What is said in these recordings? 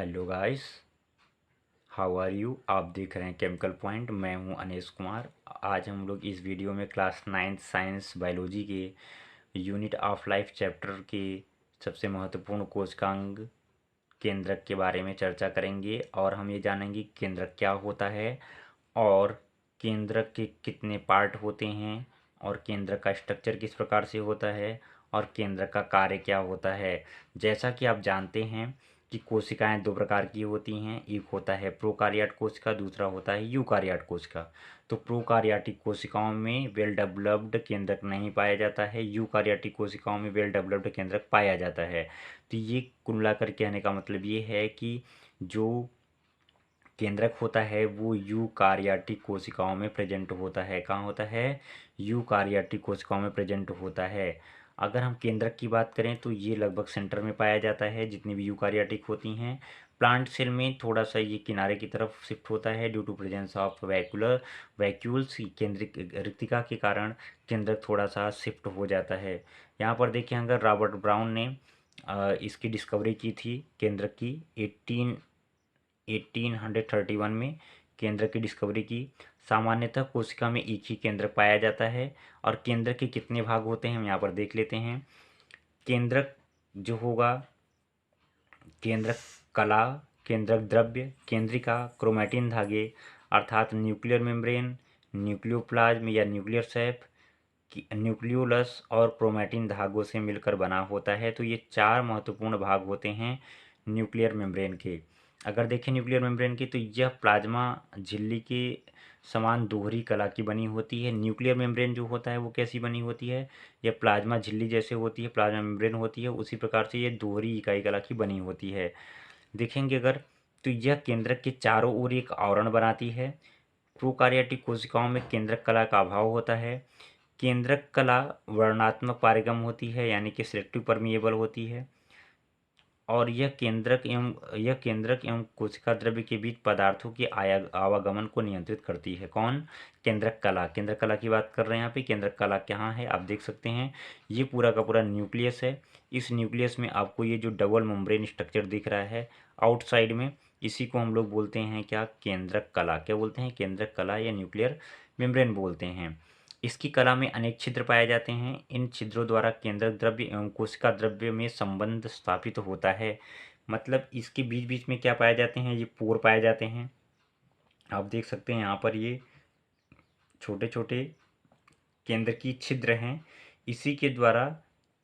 Hello guys, how are you. आप देख रहे हैं केमिकल पॉइंट। मैं हूं अनीश कुमार। आज हम लोग इस वीडियो में क्लास 9 साइंस बायोलॉजी के यूनिट ऑफ लाइफ चैप्टर के सबसे महत्वपूर्ण कोशिकांग केंद्रक के बारे में चर्चा करेंगे और हम ये जानेंगे केंद्रक क्या होता है और केंद्रक के कितने पार्ट होते हैं और केंद्रक का स्ट्रक्चर किस प्रकार से होता है और केंद्रक का कार्य क्या होता है। जैसा कि आप जानते हैं कि कोशिकाएं दो प्रकार की होती हैं, एक होता है प्रोकार्योट कोशिका, दूसरा होता है यूकार्योट कोशिका। तो प्रोकार्योटिक कोशिकाओं में वेल डेवलप्ड केंद्रक नहीं पाया जाता है, यूकार्योटिक कोशिकाओं में वेल डेवलप्ड केंद्रक पाया जाता है। तो ये कुल मिलाकर कहने का मतलब ये है कि जो केंद्रक होता है वो यूकार्योटिक कोशिकाओं में प्रेजेंट होता है। कहाँ होता है? यूकार्योटिक कोशिकाओं में प्रेजेंट होता है। अगर हम केंद्रक की बात करें तो ये लगभग सेंटर में पाया जाता है जितनी भी यूकार्योटिक होती हैं। प्लांट सेल में थोड़ा सा ये किनारे की तरफ शिफ्ट होता है due to presence of vacuoles. केंद्रिक रिक्तिका के कारण केंद्रक थोड़ा सा शिफ्ट हो जाता है। यहाँ पर देखें, अगर रॉबर्ट ब्राउन ने इसकी डिस्कवरी की थी केंद्रक की 1831 में केंद्र की डिस्कवरी की। सामान्यतः कोशिका में एक ही केंद्र पाया जाता है और केंद्र के कितने भाग होते हैं हम यहाँ पर देख लेते हैं। केंद्रक जो होगा, केंद्रक कला, केंद्रक द्रव्य, केंद्रिका, क्रोमैटिन धागे अर्थात न्यूक्लियर मेम्ब्रेन, न्यूक्लियोप्लाज्म या न्यूक्लियर सैप, न्यूक्लियोलस और क्रोमैटिन धागों से मिलकर बना होता है। तो ये चार महत्वपूर्ण भाग होते हैं न्यूक्लियर मेम्ब्रेन के। अगर देखें न्यूक्लियर मेम्ब्रेन की तो यह प्लाज्मा झिल्ली के समान दोहरी कला की बनी होती है। न्यूक्लियर मेम्ब्रेन जो होता है वो कैसी बनी होती है? यह प्लाज्मा झिल्ली जैसे होती है, प्लाज्मा मेम्ब्रेन होती है, उसी प्रकार से ये दोहरी इकाई कला की बनी होती है। देखेंगे अगर तो यह केंद्रक के चारों ओर एक आवरण बनाती है। प्रोकार्योटिक कोशिकाओं में केंद्रक कला का अभाव होता है। केंद्रक कला वर्णात्मक पारगम होती है यानी कि सिलेक्टिव परमिएबल होती है और यह केंद्रक एवं कोशिका द्रव्य के बीच पदार्थों के आवागमन को नियंत्रित करती है। कौन? केंद्रक कला की बात कर रहे हैं यहाँ पे। केंद्रक कला कहाँ है आप देख सकते हैं, ये पूरा का पूरा न्यूक्लियस है। इस न्यूक्लियस में आपको ये जो डबल मेम्ब्रेन स्ट्रक्चर दिख रहा है आउटसाइड में, इसी को हम लोग बोलते हैं क्या? केंद्रक कला। क्या बोलते हैं? केंद्रक कला या न्यूक्लियर मेम्ब्रेन बोलते हैं। इसकी कला में अनेक छिद्र पाए जाते हैं। इन छिद्रों द्वारा केंद्रक द्रव्य एवं कोशिका द्रव्य में संबंध स्थापित होता है। मतलब इसके बीच बीच में क्या पाए जाते हैं? ये पोर पाए जाते हैं। आप देख सकते हैं यहाँ पर ये छोटे छोटे केंद्र की छिद्र हैं। इसी के द्वारा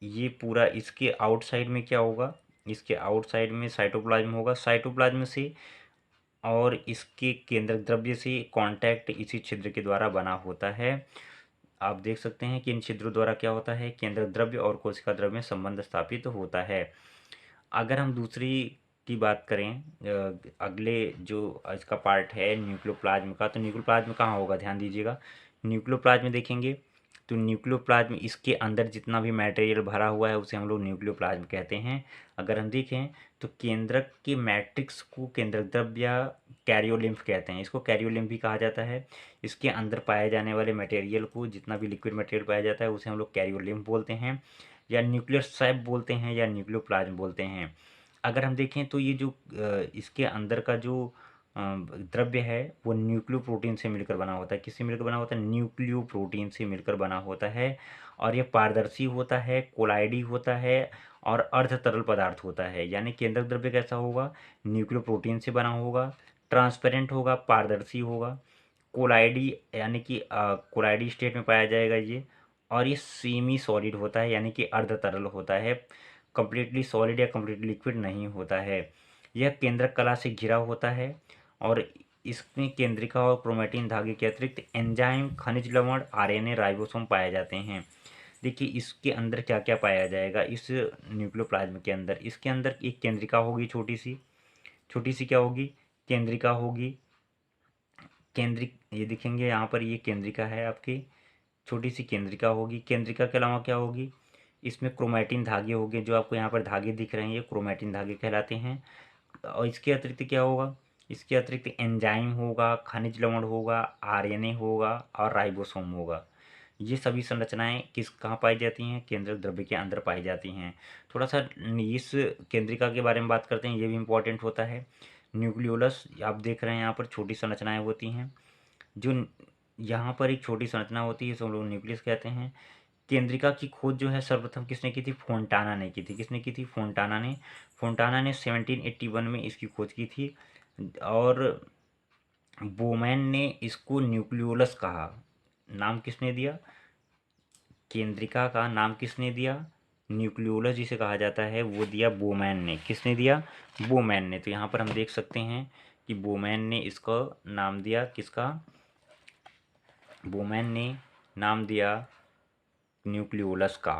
ये पूरा, इसके आउटसाइड में क्या होगा? इसके आउटसाइड में साइटोप्लाज्म होगा। साइटोप्लाज्म से और इसके केंद्रक द्रव्य से कांटेक्ट इसी छिद्र के द्वारा बना होता है। आप देख सकते हैं कि इन छिद्रों द्वारा क्या होता है? केंद्रक द्रव्य और कोशिका द्रव्य में संबंध स्थापित होता है। अगर हम दूसरी की बात करें, अगले जो इसका पार्ट है न्यूक्लियोप्लाज्म का, तो न्यूक्लियोप्लाज्म कहाँ होगा? ध्यान दीजिएगा। न्यूक्लियोप्लाज्म देखेंगे तो न्यूक्लियोप्लाज्म, इसके अंदर जितना भी मटेरियल भरा हुआ है उसे हम लोग न्यूक्लियोप्लाज्म कहते हैं। अगर हम देखें तो केंद्रक के मैट्रिक्स को केंद्रक द्रव्य या कैरियोलिम्फ कहते हैं। इसको कैरियोलिम्फ भी कहा जाता है। इसके अंदर पाए जाने वाले मटेरियल को, जितना भी लिक्विड मटेरियल पाया जाता है उसे हम लोग कैरियोलिम्फ बोलते हैं या न्यूक्लियर सैप बोलते हैं या न्यूक्लियोप्लाज्म बोलते हैं। अगर हम देखें तो ये जो इसके अंदर का जो द्रव्य है वो न्यूक्लियोप्रोटीन से मिलकर बना होता है। किससे मिलकर बना होता है? न्यूक्लियोप्रोटीन से मिलकर बना होता है और यह पारदर्शी होता है, कोलाइडी होता है और अर्ध तरल पदार्थ होता है। यानी केंद्रक द्रव्य कैसा होगा? न्यूक्लियोप्रोटीन से बना होगा, ट्रांसपेरेंट होगा, पारदर्शी होगा, कोलाइडी यानी कि कोलाइडी स्टेट में पाया जाएगा ये। और ये सेमी सॉलिड होता है यानी कि अर्ध तरल होता है, कंप्लीटली सॉलिड या कंप्लीटली लिक्विड नहीं होता है। यह केंद्रक कला से घिरा होता है और इसमें केंद्रिका और क्रोमैटिन धागे के अतिरिक्त एंजाइम, खनिज लवण, आरएनए, राइबोसोम पाए जाते हैं। देखिए इसके अंदर क्या क्या पाया जाएगा इस न्यूक्लियोप्लाज्म के अंदर। इसके अंदर एक केंद्रिका होगी, छोटी सी क्या होगी? केंद्रिका होगी। केंद्रिक, ये दिखेंगे यहाँ पर, ये केंद्रिका है आपकी, छोटी सी केंद्रिका होगी। केंद्रिका के अलावा क्या होगी? इसमें क्रोमैटिन धागे होंगे, जो आपको यहाँ पर धागे दिख रहे हैं ये क्रोमैटिन धागे कहलाते हैं। और इसके अतिरिक्त क्या होगा? इसके अतिरिक्त एंजाइम होगा, खनिज लवण होगा, आरएनए होगा और राइबोसोम होगा। ये सभी संरचनाएं कहाँ पाई जाती हैं? केंद्रक द्रव्य के अंदर पाई जाती हैं। थोड़ा सा इस केंद्रिका के बारे में बात करते हैं, ये भी इम्पोर्टेंट होता है। न्यूक्लियोलस आप देख रहे हैं, यहाँ पर छोटी संरचनाएं होती हैं। जो यहाँ पर एक छोटी संरचना होती है, इसे हम लोग न्यूक्लियस कहते हैं। केंद्रिका की खोज जो है सर्वप्रथम किसने की थी? फोंटाना ने की थी। किसने की थी? फोंटाना ने 1781 में इसकी खोज की थी। और बोमैन ने इसको न्यूक्लियोलस कहा। नाम किसने दिया? केंद्रिका का नाम किसने दिया? न्यूक्लियोलस जिसे कहा जाता है वो दिया बोमैन ने। किसने दिया? बोमैन ने। तो यहाँ पर हम देख सकते हैं कि बोमैन ने इसका नाम दिया। किसका? बोमैन ने नाम दिया न्यूक्लियोलस का।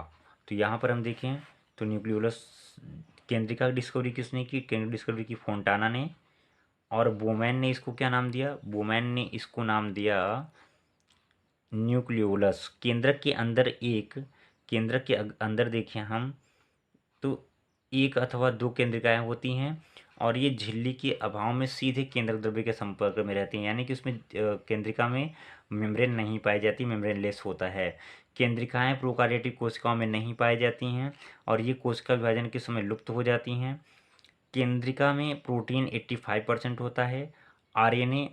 तो यहाँ पर हम देखें तो न्यूक्लियोलस केंद्रिका की डिस्कवरी किसने की? केंद्रिका डिस्कवरी की फोंटाना ने। और बोमैन ने इसको क्या नाम दिया? बोमैन ने इसको नाम दिया न्यूक्लियोलस। केंद्रक के अंदर देखें हम तो एक अथवा दो केंद्रिकाएं होती हैं और ये झिल्ली के अभाव में सीधे केंद्रक द्रव्य के संपर्क में रहती हैं, यानी कि उसमें केंद्रिका में मेम्ब्रेन नहीं पाई जाती, मेम्ब्रेनलेस होता है। केंद्रिकाएं प्रोकार्योटिक कोशिकाओं में नहीं पाई जाती हैं और ये कोशिका विभाजन के समय लुप्त हो जाती हैं। केंद्रिका में प्रोटीन 85% होता है, आरएनए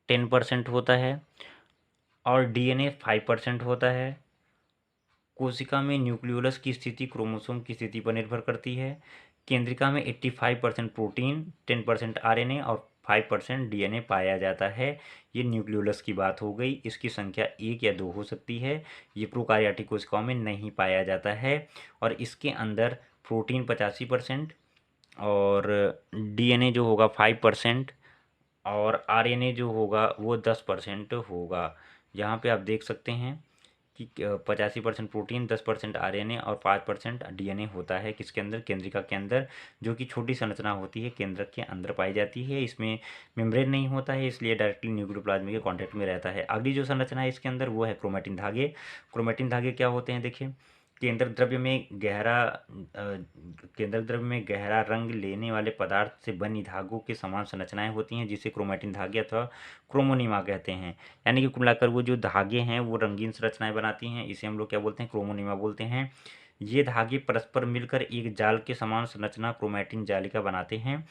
10% होता है और डीएनए 5% होता है। कोशिका में न्यूक्लियोलस की स्थिति क्रोमोसोम की स्थिति पर निर्भर करती है। केंद्रिका में 85% प्रोटीन, 10% आरएनए और 5% डीएनए पाया जाता है। ये न्यूक्लियोलस की बात हो गई। इसकी संख्या 1 या 2 हो सकती है। ये प्रोकार्योटिक कोशिकाओं में नहीं पाया जाता है और इसके अंदर प्रोटीन 85% और डीएनए जो होगा 5% और आरएनए जो होगा वो 10% होगा। यहाँ पे आप देख सकते हैं कि 85% प्रोटीन, 10% आरएनए और 5% डीएनए होता है किसके अंदर? केंद्रिका के अंदर, जो कि छोटी संरचना होती है, केंद्रक के अंदर पाई जाती है। इसमें मेम्ब्रेन नहीं होता है, इसलिए डायरेक्टली न्यूक्लियोप्लाज्म के कॉन्टैक्ट में रहता है। अगली जो संरचना है इसके अंदर वो है क्रोमैटिन धागे। क्रोमैटिन धागे क्या होते हैं? देखिए, केंद्रक द्रव्य में गहरा केंद्रक द्रव्य में गहरा रंग लेने वाले पदार्थ से बनी धागों के समान संरचनाएं होती हैं जिसे क्रोमैटिन धागे अथवा क्रोमोनिमा कहते हैं। यानी कि कुल मिलाकर वो जो धागे हैं वो रंगीन संरचनाएं बनाती हैं, इसे हम लोग क्या बोलते हैं? क्रोमोनिमा बोलते हैं। ये धागे परस्पर मिलकर एक जाल के समान संरचना क्रोमैटिन जालिका बनाते हैं।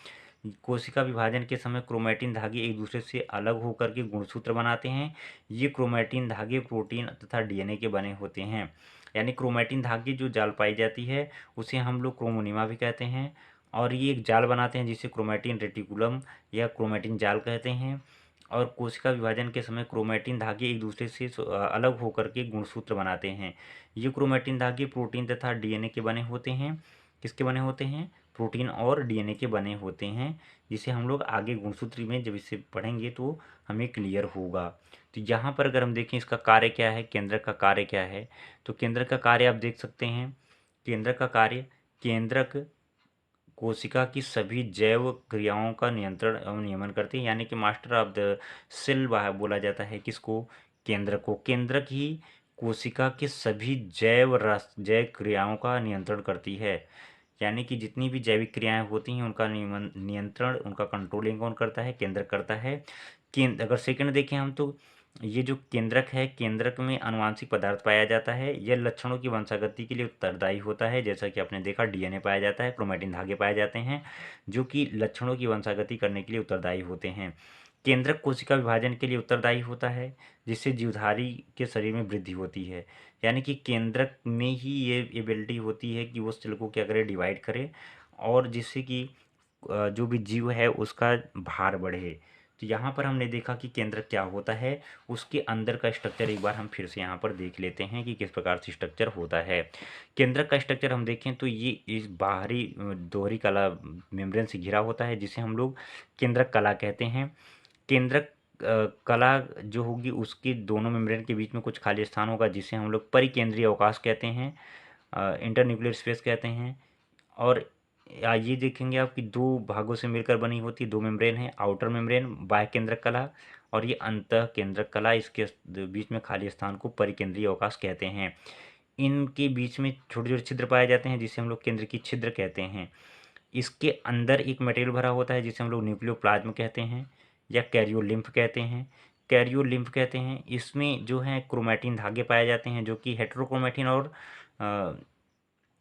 कोशिका विभाजन के समय क्रोमैटिन धागे एक दूसरे से अलग होकर के गुणसूत्र बनाते हैं। ये क्रोमैटिन धागे प्रोटीन तथा डीएनए के बने होते हैं। यानी क्रोमैटिन धागे जो जाल पाई जाती है उसे हम लोग क्रोमोनिमा भी कहते हैं और ये एक जाल बनाते हैं जिसे क्रोमैटिन रेटिकुलम या क्रोमैटिन जाल कहते हैं। और कोशिका विभाजन के समय क्रोमैटिन धागे एक दूसरे से अलग होकर के गुणसूत्र बनाते हैं। ये क्रोमैटिन धागे प्रोटीन तथा डीएनए के बने होते हैं। किसके बने होते हैं? प्रोटीन और डीएनए के बने होते हैं, जिसे हम लोग आगे गुणसूत्र में जब इसे पढ़ेंगे तो हमें क्लियर होगा। तो यहाँ पर अगर हम देखें इसका कार्य क्या है, केंद्रक का कार्य क्या है, तो केंद्रक का कार्य आप देख सकते हैं। केंद्रक का कार्य, केंद्रक कोशिका की सभी जैव क्रियाओं का नियंत्रण एवं नियमन करते हैं, यानी कि मास्टर ऑफ द सेल बोला जाता है किसको? केंद्रक को। केंद्रक ही कोशिका के सभी जैव क्रियाओं का नियंत्रण करती है, यानी कि जितनी भी जैविक क्रियाएं होती हैं उनका नियंत्रण, उनका कंट्रोलिंग कौन करता है? केंद्रक करता है। अगर सेकंड देखें हम तो ये जो केंद्रक है, केंद्रक में आनुवांशिक पदार्थ पाया जाता है। यह लक्षणों की वंशागति के लिए उत्तरदायी होता है। जैसा कि आपने देखा, डीएनए पाया जाता है, क्रोमैटिन धागे पाए जाते हैं जो कि लक्षणों की वंशागति करने के लिए उत्तरदायी होते हैं। केंद्रक कोशिका विभाजन के लिए उत्तरदायी होता है, जिससे जीवधारी के शरीर में वृद्धि होती है। यानी कि केंद्रक में ही ये एबिलिटी होती है कि वो सेल को क्या करे? डिवाइड करे और जिससे कि जो भी जीव है उसका भार बढ़े। तो यहाँ पर हमने देखा कि केंद्रक क्या होता है, उसके अंदर का स्ट्रक्चर एक बार हम फिर से यहाँ पर देख लेते हैं कि किस प्रकार से स्ट्रक्चर होता है। केंद्रक का स्ट्रक्चर हम देखें तो ये इस बाहरी दोहरी कला मेम्ब्रेन से घिरा होता है, जिसे हम लोग केंद्रक कला कहते हैं। केंद्रक कला जो होगी उसके दोनों मेम्ब्रेन के बीच में कुछ खाली स्थान होगा, जिसे हम लोग परिकेंद्रीय अवकाश कहते हैं, इंटरन्यूक्लियर स्पेस कहते हैं। और ये देखेंगे आप कि दो भागों से मिलकर बनी होती दो मेम्ब्रेन है, आउटर मेम्ब्रेन बाह्य केंद्रक कला और ये अंतः केंद्रक कला, इसके बीच में खाली स्थान को परिकेंद्रीय अवकाश कहते हैं। इनके बीच में छोटे छोटे छिद्र पाए जाते हैं जिसे हम लोग केंद्र की छिद्र कहते हैं। इसके अंदर एक मटेरियल भरा होता है जिसे हम लोग न्यूक्लियोप्लाज्म कहते हैं या कैरियोलिम्फ कहते हैं। कैरियोलिम्फ कहते हैं। इसमें जो है क्रोमैटिन धागे पाए जाते हैं, जो कि हेटेरोक्रोमैटिन और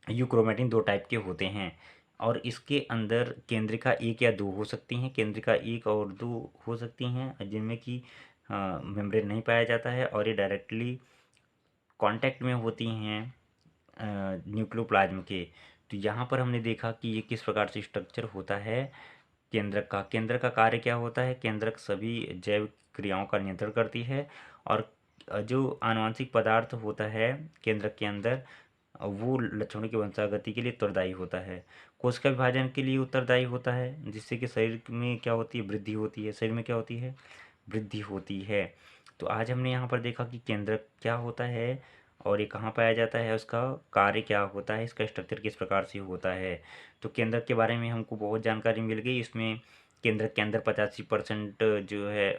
यूक्रोमैटिन दो टाइप के होते हैं। और इसके अंदर केंद्रिका एक या दो हो सकती हैं, केंद्रिका एक और दो हो सकती हैं, जिनमें कि मेम्ब्रेन नहीं पाया जाता है और ये डायरेक्टली कांटेक्ट में होती हैं न्यूक्लियोप्लाज्म के। तो यहाँ पर हमने देखा कि ये किस प्रकार से स्ट्रक्चर होता है केंद्रक का कार्य क्या होता है। केंद्रक सभी जैव क्रियाओं का नियंत्रण करती है और जो आनुवंशिक पदार्थ होता है केंद्रक के अंदर, वो लक्षणों की वंशागति के लिए उत्तरदायी होता है। कोशिका विभाजन के लिए उत्तरदायी होता है, जिससे कि शरीर में क्या होती है, वृद्धि होती है। शरीर में क्या होती है, वृद्धि होती है। तो आज हमने यहाँ पर देखा कि केंद्रक क्या होता है और ये कहाँ पाया जाता है, उसका कार्य क्या होता है, इसका स्ट्रक्चर किस प्रकार से होता है। तो केंद्रक के बारे में हमको बहुत जानकारी मिल गई। इसमें केंद्रक के अंदर 85% जो है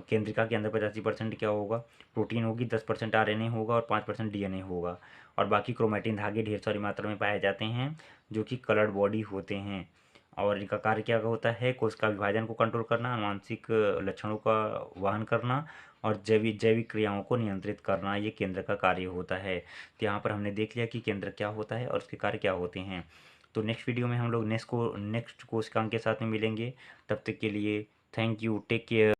केंद्रिका के अंदर 85% क्या होगा, प्रोटीन होगी, 10% आरएनए होगा और 5% डीएनए होगा। और बाकी क्रोमैटिन धागे ढेर सारी मात्रा में पाए जाते हैं, जो कि कलर्ड बॉडी होते हैं। और इनका कार्य क्या होता है, कोशिका विभाजन को कंट्रोल करना, आनुवंशिक लक्षणों का वहन करना और जैविक क्रियाओं को नियंत्रित करना, ये केंद्र का कार्य होता है। तो यहाँ पर हमने देख लिया कि केंद्र क्या होता है और उसके कार्य क्या होते हैं। तो नेक्स्ट वीडियो में हम लोग नेक्स्ट कोशिकांग के साथ में मिलेंगे। तब तक के लिए थैंक यू, टेक केयर।